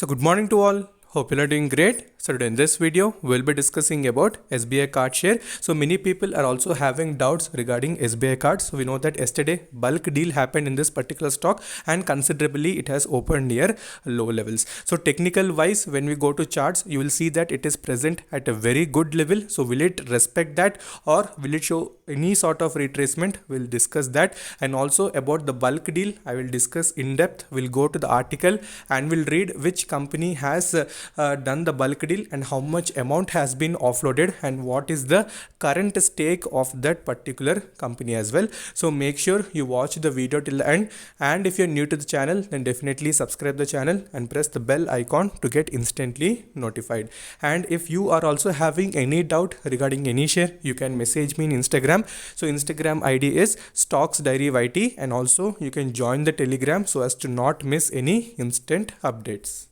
So good morning to all. Hope you are doing great. So today in this video, we'll be discussing about SBI card share. So many people are also having doubts regarding SBI cards. So we know that yesterday bulk deal happened in this particular stock and considerably it has opened near low levels. So technical wise, when we go to charts, you will see that it is present at a very good level. So will it respect that or will it show any sort of retracement? We'll discuss that. And also about the bulk deal, I will discuss in depth. We'll go to the article and we'll read which company has done the bulk deal and how much amount has been offloaded and what is the current stake of that particular company as well. So make sure you watch the video till the end, and if you're new to the channel then definitely subscribe the channel and press the bell icon to get instantly notified. And if you are also having any doubt regarding any share, you can message me in Instagram. So Instagram ID is stocks diary YT, and also you can join the Telegram so as to not miss any instant updates.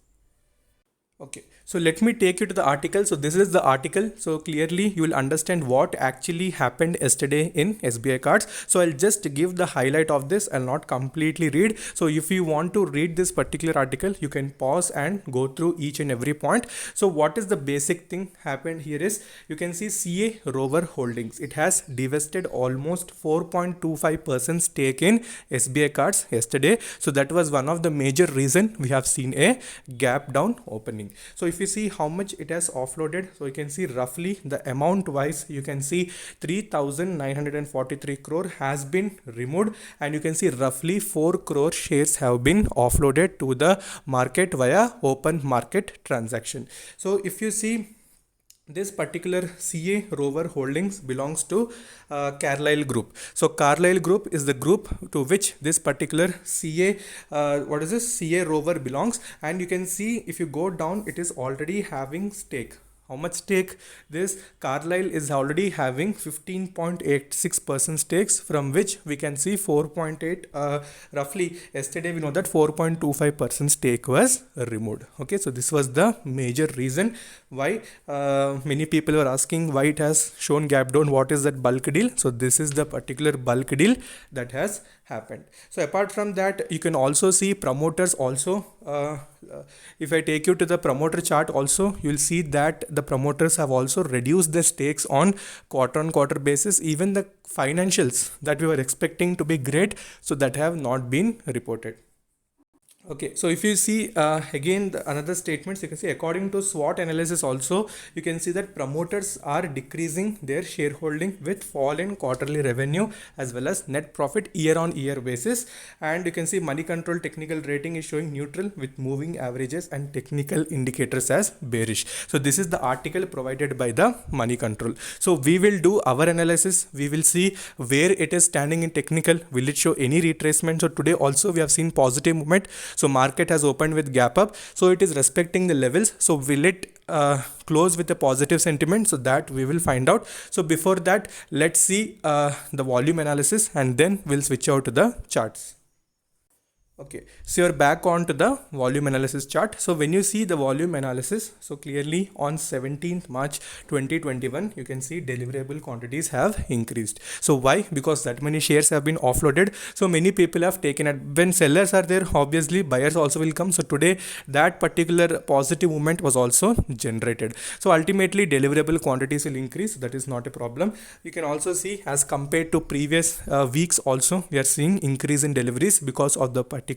Okay, so let me take you to the article. So this is the article. So clearly you will understand what actually happened yesterday in SBI cards. So I'll just give the highlight of this. I'll not completely read. So if you want to read this particular article, you can pause and go through each and every point. So what is the basic thing happened here is, you can see CA Rover Holdings. It has divested almost 4.25% stake in SBI cards yesterday. So that was one of the major reason we have seen a gap down opening. So if you see how much it has offloaded, so you can see roughly the amount wise, you can see 3,943 crore has been removed, and you can see roughly 4 crore shares have been offloaded to the market via open market transaction. So if you see, this particular CA Rover Holdings belongs to Carlyle Group. So Carlyle Group is the group to which this particular CA CA Rover belongs, and you can see if you go down, it is already having stake. How much stake? This Carlyle is already having 15.86% stakes, from which we can see 4.8 roughly yesterday we know that 4.25% stake was removed. Okay, so this was the major reason why many people were asking why it has shown gap down. What is that bulk deal? So this is the particular bulk deal that has happened. So apart from that, you can also see promoters also. If I take you to the promoter chart also, you will see that the promoters have also reduced their stakes on quarter basis. Even the financials that we were expecting to be great, so that have not been reported. Okay, so if you see again another statements, you can see according to SWOT analysis also, you can see that promoters are decreasing their shareholding with fall in quarterly revenue as well as net profit year on year basis. And you can see money control technical rating is showing neutral with moving averages and technical indicators as bearish. So this is the article provided by the money control. So we will do our analysis. We will see where it is standing in technical. Will it show any retracement? So today also we have seen positive movement. So market has opened with gap up, so it is respecting the levels. So will it close with a positive sentiment? So that we will find out. So before that, let's see the volume analysis, and then we'll switch out to the charts. Okay, so you're back on to the volume analysis chart. So when you see the volume analysis, so clearly on 17th March 2021, you can see deliverable quantities have increased. So why? Because that many shares have been offloaded. So many people have taken it. When sellers are there, obviously buyers also will come. So today that particular positive movement was also generated. So ultimately deliverable quantities will increase. That is not a problem. You can also see as compared to previous weeks also, we are seeing increase in deliveries because of the particular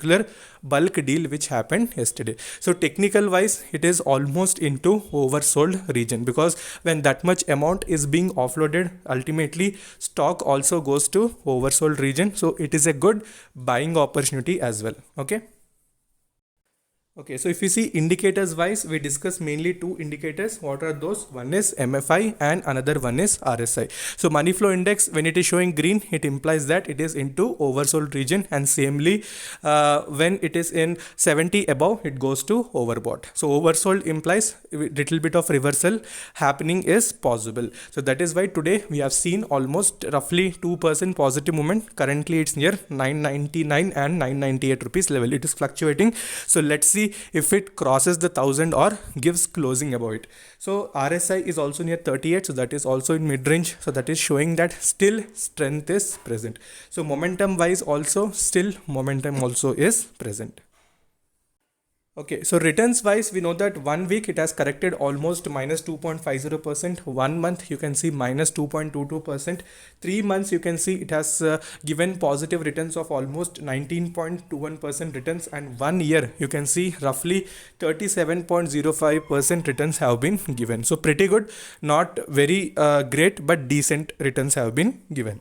bulk deal which happened yesterday. So technical wise, it is almost into oversold region, because when that much amount is being offloaded, ultimately stock also goes to oversold region. So it is a good buying opportunity as well. Okay, so if you see indicators wise, we discuss mainly two indicators. What are those? One is MFI and another one is RSI. So money flow index, when it is showing green, it implies that it is into oversold region, and samely when it is in 70 above, it goes to overbought. So oversold implies little bit of reversal happening is possible. So that is why today we have seen almost roughly 2% positive movement. Currently it's near 999 and 998 rupees level. It is fluctuating. So let's see if it crosses the 1000 or gives closing above it. So RSI is also near 38, so that is also in mid range. So that is showing that still strength is present. So momentum wise also, still momentum also is present. Okay, so returns wise, we know that 1 week it has corrected almost minus 2.50%. 1 month you can see minus 2.22%. 3 months you can see it has given positive returns of almost 19.21% returns, and 1 year you can see roughly 37.05% returns have been given. So pretty good, not very great, but decent returns have been given.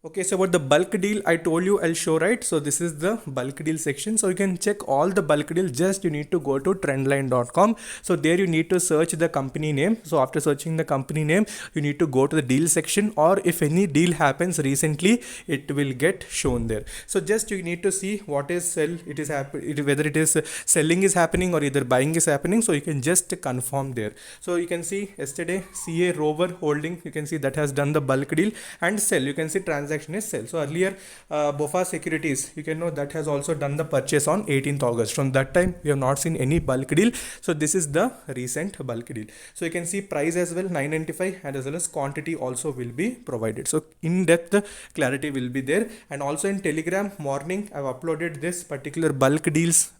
Okay, so about the bulk deal, I told you I'll show, right? So this is the bulk deal section. So you can check all the bulk deal. Just you need to go to trendline.com. So there you need to search the company name. So after searching the company name, you need to go to the deal section, or if any deal happens recently, it will get shown there. So just you need to see what is sell, it is whether it is selling is happening or either buying is happening. So you can just confirm there. So you can see yesterday CA Rover Holding, you can see that has done the bulk deal, and sell, you can see transaction is sell. So earlier BofA Securities, you can know that has also done the purchase on 18th August. From that time we have not seen any bulk deal. So this is the recent bulk deal. So you can see price as well 995, and as well as quantity also will be provided. So in depth clarity will be there. And also in Telegram morning I've uploaded this particular bulk deals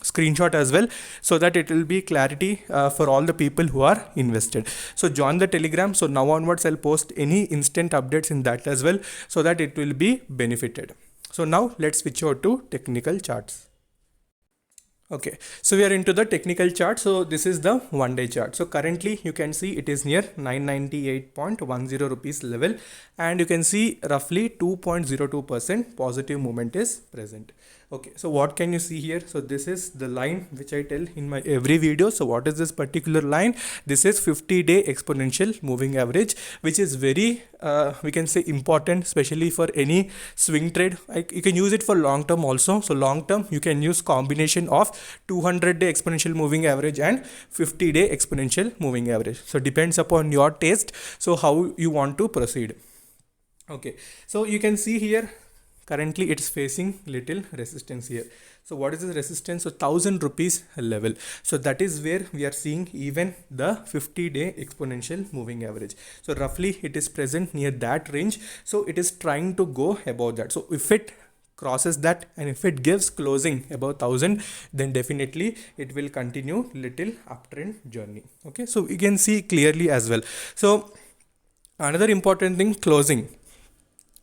screenshot as well, so that it will be clarity for all the people who are invested. So join the Telegram. So now onwards I'll post any instant updates in that as well, so that it will be benefited. So now let's switch over to technical charts. Okay, so we are into the technical chart. So this is the 1 day chart. So currently you can see it is near 998.10 rupees level, and you can see roughly 2.02% positive movement is present. Okay, so what can you see here? So this is the line which I tell in my every video. So what is this particular line? This is 50-day exponential moving average, which is very we can say important, especially for any swing trade. You can use it for long term also. So long term you can use combination of 200-day exponential moving average and 50-day exponential moving average. So depends upon your taste, so how you want to proceed. Okay, so you can see here currently it is facing little resistance here. So what is this resistance? So 1000 rupees level. So that is where we are seeing even the 50-day exponential moving average. So roughly it is present near that range. So it is trying to go above that. So if it crosses that, and if it gives closing above 1000, then definitely it will continue little uptrend journey. Okay, so you can see clearly as well. So another important thing, closing.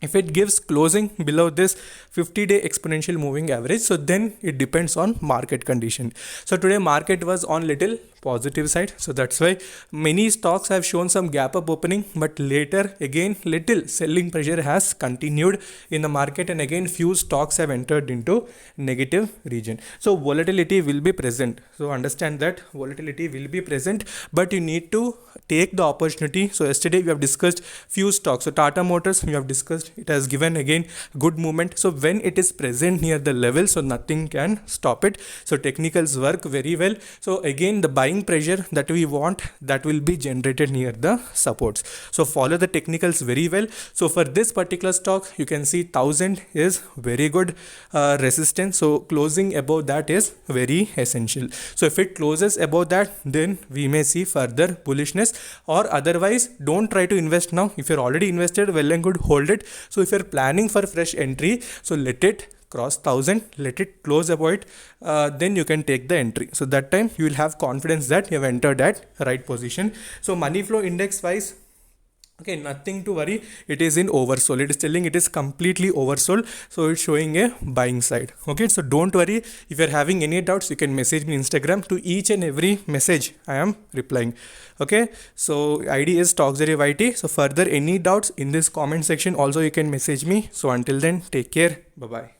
If it gives closing below this 50-day exponential moving average, so then it depends on market condition. So today market was on little positive side, so that's why many stocks have shown some gap up opening, but later again little selling pressure has continued in the market, and again few stocks have entered into negative region. So volatility will be present. So understand that volatility will be present, but you need to take the opportunity. So yesterday we have discussed few stocks. So Tata Motors we have discussed, it has given again good movement. So when it is present near the level, so nothing can stop it. So technicals work very well. So again the buying pressure that we want, that will be generated near the supports. So follow the technicals very well. So for this particular stock you can see 1000 is very good resistance. So closing above that is very essential. So if it closes above that, then we may see further bullishness, or otherwise don't try to invest now. If you're already invested, well and good, hold it. So if you're planning for fresh entry, so let it cross 1000, let it close above it, then you can take the entry. So that time you will have confidence that you have entered at right position. So money flow index wise, okay, nothing to worry. It is in oversold. It is telling it is completely oversold. So it's showing a buying side. Okay, so don't worry. If you're having any doubts, you can message me on Instagram. To each and every message I am replying. Okay, so ID is StockZerryYT. So further any doubts in this comment section also you can message me. So until then, take care. Bye bye.